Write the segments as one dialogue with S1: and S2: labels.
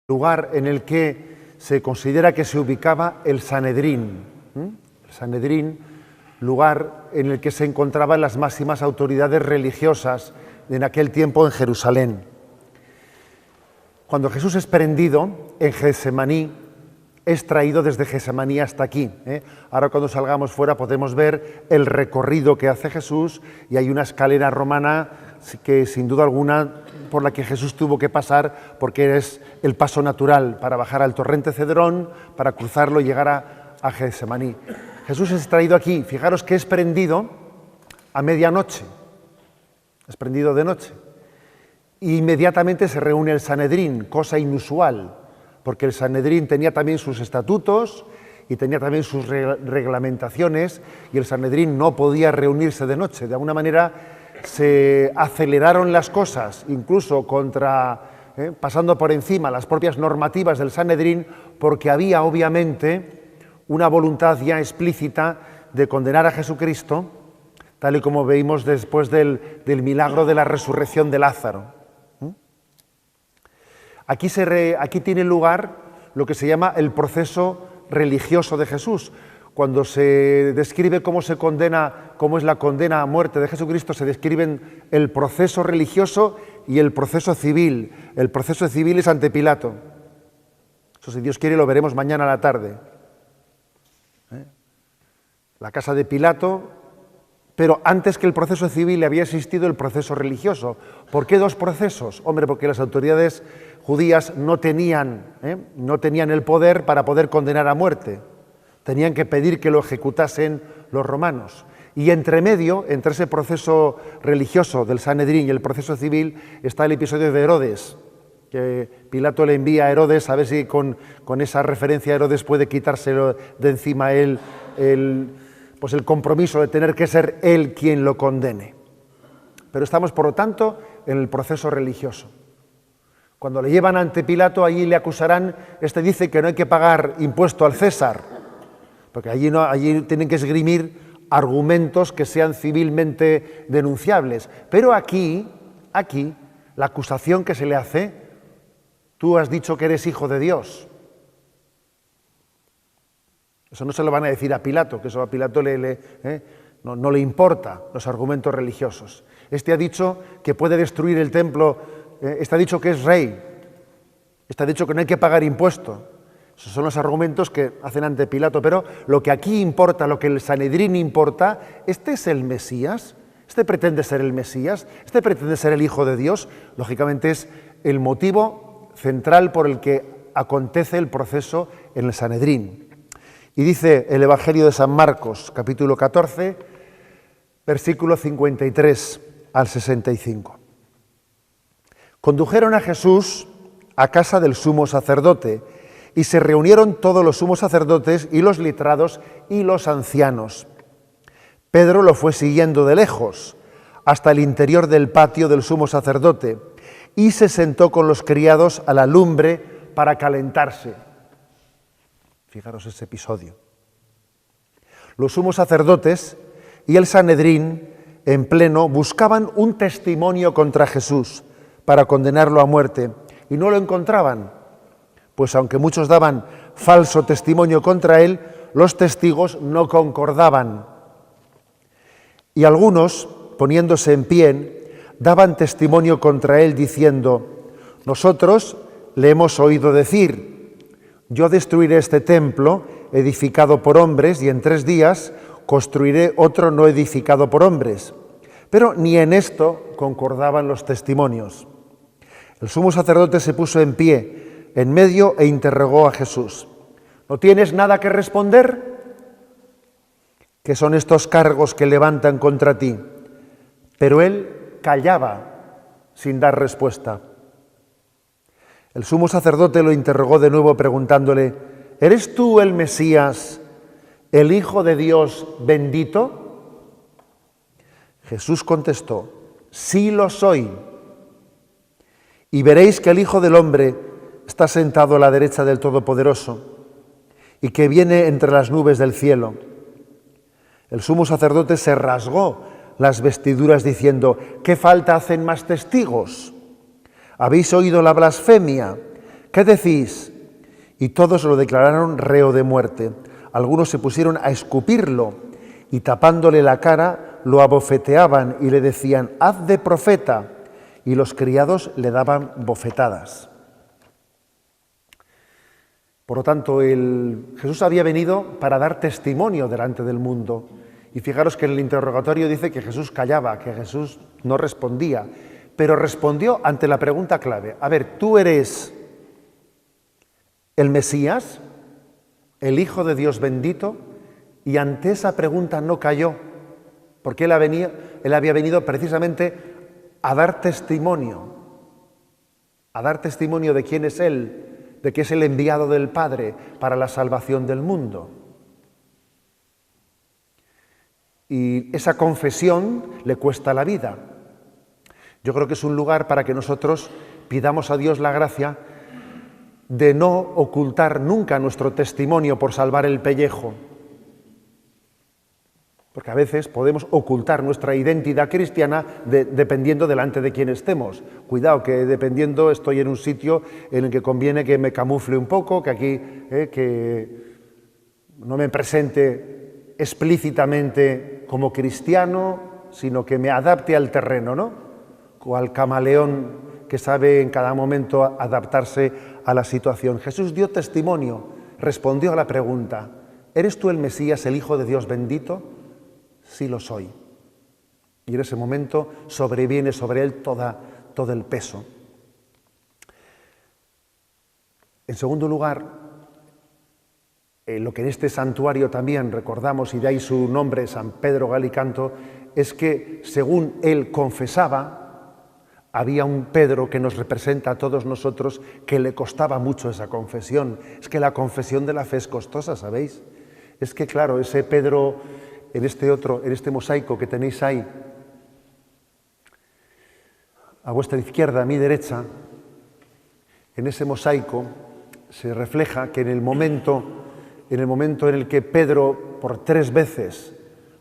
S1: lugar en el que se considera que se ubicaba el Sanedrín. El Sanedrín, lugar en el que se encontraban las máximas autoridades religiosas en aquel tiempo en Jerusalén. Cuando Jesús es prendido en Getsemaní, es traído desde Getsemaní hasta aquí. Ahora cuando salgamos fuera podemos ver el recorrido que hace Jesús y hay una escalera romana que sin duda alguna por la que Jesús tuvo que pasar porque es el paso natural para bajar al torrente Cedrón, para cruzarlo y llegar a Getsemaní. Jesús es traído aquí, fijaros que es prendido a medianoche, es prendido de noche. Y inmediatamente se reúne el Sanedrín, cosa inusual, porque el Sanedrín tenía también sus estatutos y tenía también sus reglamentaciones, y el Sanedrín no podía reunirse de noche. De alguna manera se aceleraron las cosas, incluso pasando por encima las propias normativas del Sanedrín, porque había obviamente una voluntad ya explícita de condenar a Jesucristo, tal y como veímos después del milagro de la resurrección de Lázaro. Aquí tiene lugar lo que se llama el proceso religioso de Jesús. Cuando se describe cómo es la condena a muerte de Jesucristo, se describen el proceso religioso y el proceso civil. El proceso civil es ante Pilato. Eso, si Dios quiere, lo veremos mañana a la tarde. La casa de Pilato, pero antes que el proceso civil había existido el proceso religioso. ¿Por qué dos procesos? Hombre, porque las autoridades judías no tenían el poder para poder condenar a muerte. Tenían que pedir que lo ejecutasen los romanos. Y entre medio, entre ese proceso religioso del Sanedrín y el proceso civil, está el episodio de Herodes, que Pilato le envía a Herodes a ver si con esa referencia a Herodes puede quitárselo de encima el compromiso de tener que ser él quien lo condene. Pero estamos, por lo tanto, en el proceso religioso. Cuando le llevan ante Pilato, allí le acusarán, dice que no hay que pagar impuesto al César, porque allí tienen que esgrimir argumentos que sean civilmente denunciables. Pero aquí, la acusación que se le hace, tú has dicho que eres hijo de Dios. Eso no se lo van a decir a Pilato, que eso a Pilato no le importa los argumentos religiosos. Ha dicho que puede destruir el templo, ha dicho que es rey, ha dicho que no hay que pagar impuesto. Esos son los argumentos que hacen ante Pilato, pero lo que aquí importa, lo que el Sanedrín importa, es el Mesías, pretende ser el Mesías, pretende ser el Hijo de Dios, lógicamente es el motivo central por el que acontece el proceso en el Sanedrín. Y dice el Evangelio de San Marcos, capítulo 14, versículo 53 al 65. Condujeron a Jesús a casa del sumo sacerdote, y se reunieron todos los sumos sacerdotes y los letrados y los ancianos. Pedro lo fue siguiendo de lejos hasta el interior del patio del sumo sacerdote y se sentó con los criados a la lumbre para calentarse. Fijaros ese episodio. Los sumos sacerdotes y el Sanedrín en pleno buscaban un testimonio contra Jesús para condenarlo a muerte y no lo encontraban. Pues aunque muchos daban falso testimonio contra él, los testigos no concordaban. Y algunos, poniéndose en pie, daban testimonio contra él diciendo: nosotros le hemos oído decir, yo destruiré este templo edificado por hombres y en 3 días construiré otro no edificado por hombres. Pero ni en esto concordaban los testimonios. El sumo sacerdote se puso en pie en medio e interrogó a Jesús: ¿no tienes nada que responder? ¿Qué son estos cargos que levantan contra ti? Pero él callaba sin dar respuesta. El sumo sacerdote lo interrogó de nuevo preguntándole: ¿eres tú el Mesías, el Hijo de Dios bendito? Jesús contestó: sí lo soy. Y veréis que el Hijo del Hombre está sentado a la derecha del Todopoderoso y que viene entre las nubes del cielo. El sumo sacerdote se rasgó las vestiduras diciendo: ¿qué falta hacen más testigos? ¿Habéis oído la blasfemia? ¿Qué decís? Y todos lo declararon reo de muerte. Algunos se pusieron a escupirlo y tapándole la cara lo abofeteaban y le decían, haz de profeta. Y los criados le daban bofetadas. Por lo tanto, Jesús había venido para dar testimonio delante del mundo. Y fijaros que en el interrogatorio dice que Jesús callaba, que Jesús no respondía, pero respondió ante la pregunta clave. A ver, ¿tú eres el Mesías, el Hijo de Dios bendito? Y ante esa pregunta no cayó, porque él había venido precisamente a dar testimonio de quién es Él, de que es el enviado del Padre para la salvación del mundo. Y esa confesión le cuesta la vida. Yo creo que es un lugar para que nosotros pidamos a Dios la gracia de no ocultar nunca nuestro testimonio por salvar el pellejo. Porque a veces podemos ocultar nuestra identidad cristiana dependiendo delante de quién estemos. Cuidado, que dependiendo estoy en un sitio en el que conviene que me camufle un poco, que aquí que no me presente explícitamente como cristiano, sino que me adapte al terreno, ¿no? O al camaleón que sabe en cada momento adaptarse a la situación. Jesús dio testimonio, respondió a la pregunta, ¿eres tú el Mesías, el Hijo de Dios bendito? Sí lo soy. Y en ese momento sobreviene sobre él todo el peso. En segundo lugar, lo que en este santuario también recordamos, y de ahí su nombre, San Pedro Galicanto, es que según él confesaba, había un Pedro que nos representa a todos nosotros que le costaba mucho esa confesión. Es que la confesión de la fe es costosa, ¿sabéis? Es que claro, ese Pedro en este mosaico que tenéis ahí, a vuestra izquierda, a mi derecha, en ese mosaico se refleja que en el momento en el que Pedro, por 3 veces,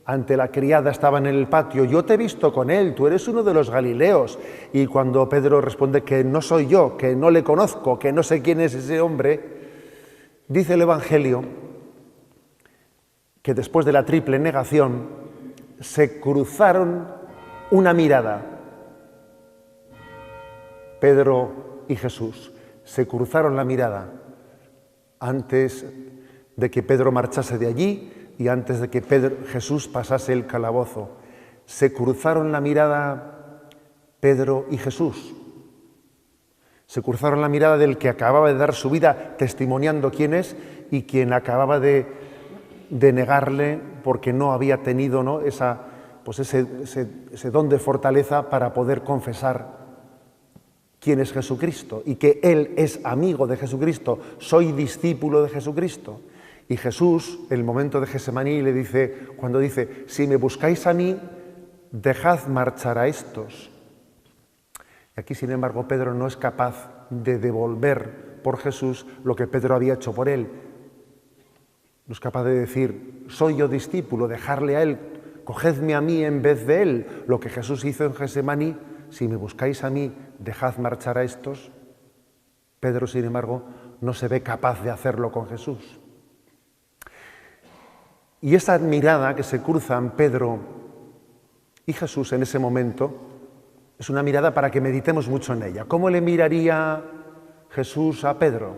S1: ante la criada estaba en el patio, yo te he visto con él, tú eres uno de los Galileos, y cuando Pedro responde que no soy yo, que no le conozco, que no sé quién es ese hombre, dice el Evangelio que después de la triple negación se cruzaron una mirada. Pedro y Jesús se cruzaron la mirada antes de que Pedro marchase de allí y antes de que Jesús pasase el calabozo. Se cruzaron la mirada Pedro y Jesús. Se cruzaron la mirada del que acababa de dar su vida testimoniando quién es y quien acababa de negarle porque no había tenido, ¿no?, ese don de fortaleza para poder confesar quién es Jesucristo y que él es amigo de Jesucristo, soy discípulo de Jesucristo. Y Jesús, en el momento de Getsemaní, cuando dice, si me buscáis a mí, dejad marchar a estos. Y aquí, sin embargo, Pedro no es capaz de devolver por Jesús lo que Pedro había hecho por él. No es capaz de decir, soy yo discípulo, dejarle a él, cogedme a mí en vez de él. Lo que Jesús hizo en Getsemaní, si me buscáis a mí, dejad marchar a estos. Pedro, sin embargo, no se ve capaz de hacerlo con Jesús. Y esa mirada que se cruzan Pedro y Jesús en ese momento es una mirada para que meditemos mucho en ella. ¿Cómo le miraría Jesús a Pedro?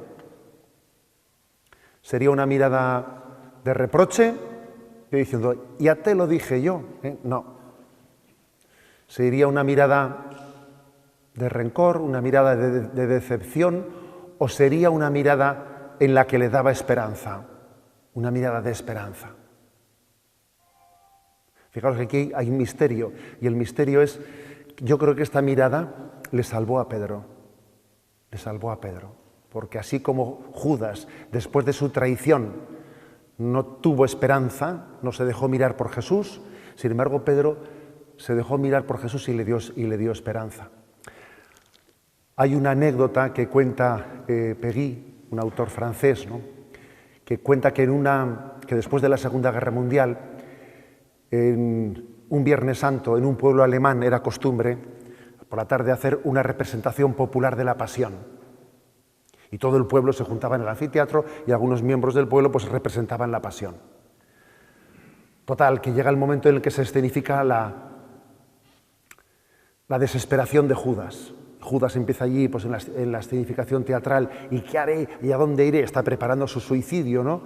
S1: ¿Sería una mirada de reproche? Diciendo, ya te lo dije yo. No. ¿Sería una mirada de rencor, una mirada de decepción, o sería una mirada en la que le daba esperanza? Una mirada de esperanza. Fijaros que aquí hay un misterio, y el misterio es, yo creo que esta mirada le salvó a Pedro. Le salvó a Pedro. Porque así como Judas, después de su traición, no tuvo esperanza, no se dejó mirar por Jesús, sin embargo Pedro se dejó mirar por Jesús y le dio esperanza. Hay una anécdota que cuenta Péguy, un autor francés, ¿no?, que cuenta que después de la Segunda Guerra Mundial, en un Viernes Santo, en un pueblo alemán, era costumbre por la tarde hacer una representación popular de la Pasión. Y todo el pueblo se juntaba en el anfiteatro y algunos miembros del pueblo pues representaban la pasión. Total, que llega el momento en el que se escenifica la desesperación de Judas. Judas empieza allí pues, en la escenificación teatral. ¿Y qué haré? ¿Y a dónde iré? Está preparando su suicidio, ¿no?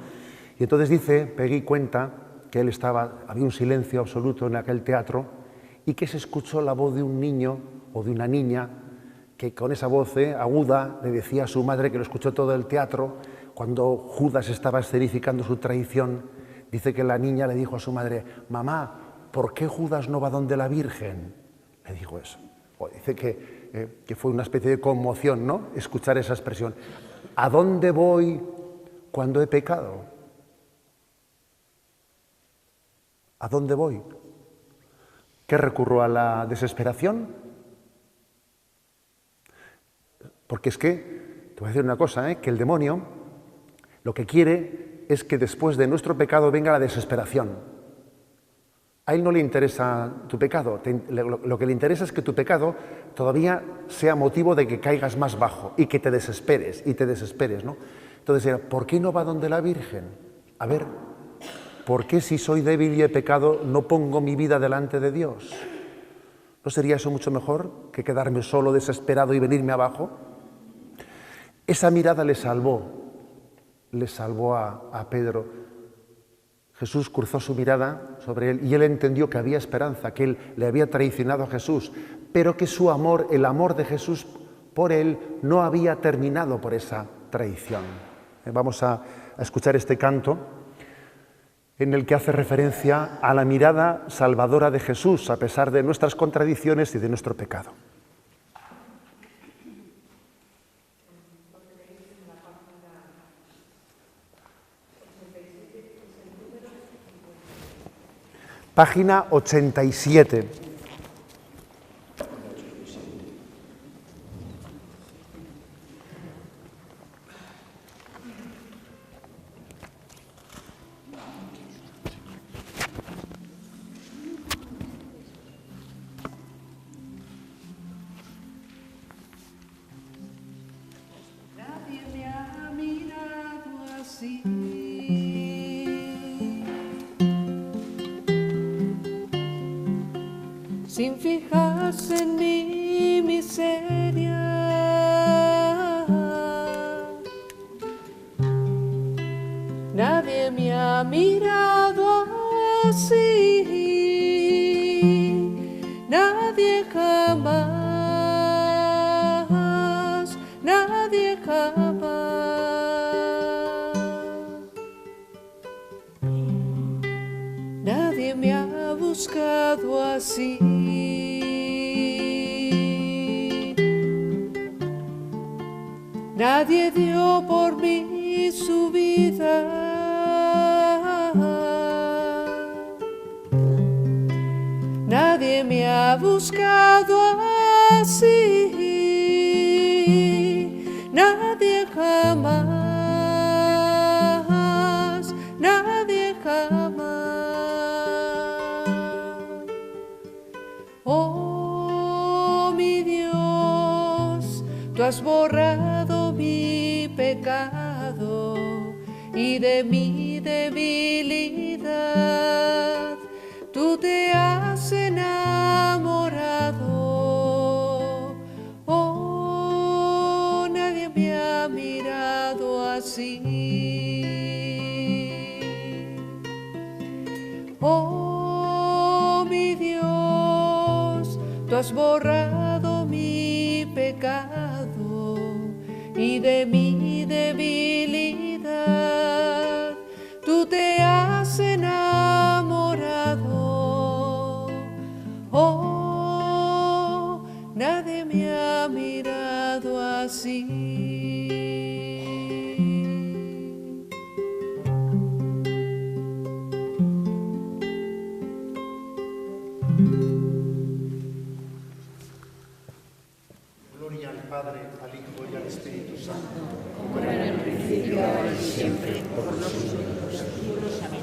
S1: Y entonces dice, Peggy cuenta que había un silencio absoluto en aquel teatro y que se escuchó la voz de un niño o de una niña que con esa voz aguda le decía a su madre, que lo escuchó todo el teatro, cuando Judas estaba escenificando su traición, dice que la niña le dijo a su madre, mamá, ¿por qué Judas no va donde la Virgen? Le dijo eso. Dice que fue una especie de conmoción, ¿no? Escuchar esa expresión. ¿A dónde voy cuando he pecado? ¿A dónde voy? ¿Qué recurro a la desesperación? Porque es que, te voy a decir una cosa, que el demonio lo que quiere es que después de nuestro pecado venga la desesperación. A él no le interesa tu pecado, lo que le interesa es que tu pecado todavía sea motivo de que caigas más bajo y que te desesperes, ¿no? Entonces, ¿por qué no va donde la Virgen? A ver, ¿por qué si soy débil y he pecado no pongo mi vida delante de Dios? ¿No sería eso mucho mejor que quedarme solo, desesperado y venirme abajo? Esa mirada le salvó a Pedro. Jesús cruzó su mirada sobre él y él entendió que había esperanza, que él le había traicionado a Jesús, pero que su amor, el amor de Jesús por él, no había terminado por esa traición. Vamos a escuchar este canto en el que hace referencia a la mirada salvadora de Jesús, a pesar de nuestras contradicciones y de nuestro pecado. Página 87.
S2: Nadie me ha mirado así. Sin fijarse en mi miseria, nadie me ha mirado así, nadie jamás, nadie jamás. Nadie me ha buscado así. Nadie dio por mí su vida. Nadie me ha buscado así. Nadie jamás, nadie jamás. Oh, mi Dios, tú has borrado mi pecado y de mi debilidad tú te has enamorado. Oh, nadie me ha mirado así. Oh, mi Dios, tú has borrado mi pecado y de mi debilidad tú te has enamorado. Oh, nadie me ha mirado así.
S1: Gloria al Padre, al Hijo y al Espíritu Santo.
S3: Como era en el principio, ahora y siempre, por los siglos de los siglos. Amén.